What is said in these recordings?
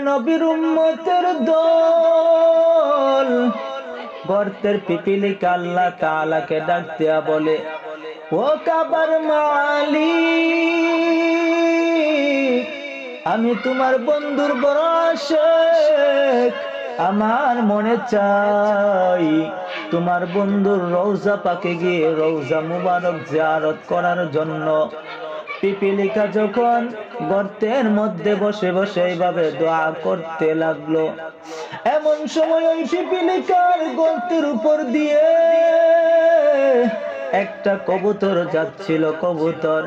নবীর উম্মতের দল গর্তের পিপিলিকা আল্লাহ তাআলাকে ডাক দেয়া বলে, ও কাবার মালিক, আমি তোমার বন্ধুর বড় আশিক, আমার মনে চাই তোমার বন্ধুর রওজা পাকে গিয়ে রওজা মুবারক জিয়ারত করার জন্য। পিপিলিকা যখন গর্তের মধ্যে বসে বসে এইভাবে দোয়া করতে লাগলো, এমন সময় ওই পিপিলিকার গর্তের উপর দিয়ে একটা কবুতর যাচ্ছিল। কবুতর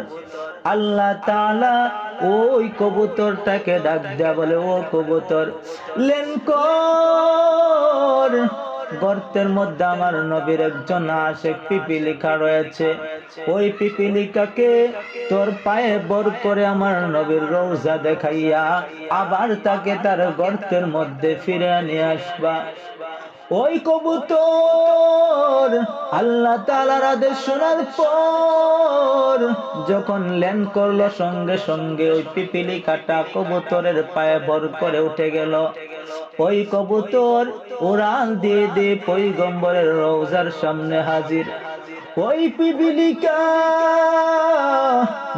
আল্লাহ তাআলা ওই কবুতরটাকে ডাক দেয়া বলে, ও কবুতর লেন কর, গর্তের মধ্যে আমার নবীর একজন আশিক পিপিলিকা রয়েছে, ওই পিপিলিকাকে তোর পায়ে বর করে আমার নবীর রওজা দেখাইয়া আবার তাকে তার গর্তের মধ্যে ফিরে নিয়ে আসবা। ওই কবুতর আল্লাহ তাআলার আদেশ শোনার পর যখন ল্যান্ড করলো, সঙ্গে সঙ্গে ওই পিপিলিকাটা কবুতরের পায়ে ভর করে উঠে গেল। ওই কবুতর উড়াল দিয়ে দিয়ে পয়গম্বরের রওজার সামনে হাজির। ওই পিপিলিকা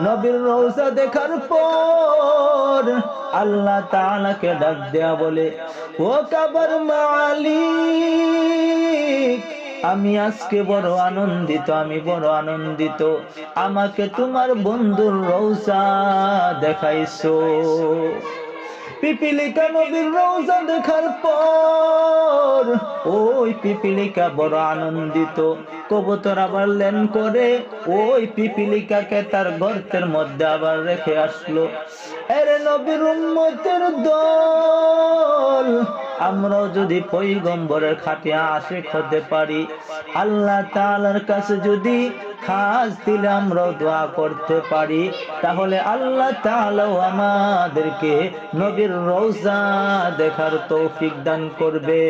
নবীর রওজা দেখার পর আল্লাহ তাআলাকে ডাক দেয়া বলে, ও কাবার মালিক, আমি আজকে বড় আনন্দিত, আমি বড় আনন্দিত, আমাকে তোমার বন্ধুর রওজা দেখাইছো। পিপিলিকা নবীর রওজা দেখার পর ওই পিপিলিকা বড় আনন্দিত। কবুতর আবার ল্যান্ড করে ওই পিপিলিকাকে তার গর্তের মধ্যে আবার রেখে আসলো। আরে নবীর উম্মতের দল, আমরাও যদি পয়গম্বরের খাঁটি আশিক হতে পারি, আল্লাহ তাআলার কাছে যদি খাস দিলে আমরাও দোয়া করতে পারি, তাহলে আল্লাহ তাআলাও আমাদেরকে নবীর রওজা দেখার তৌফিক দান করবে।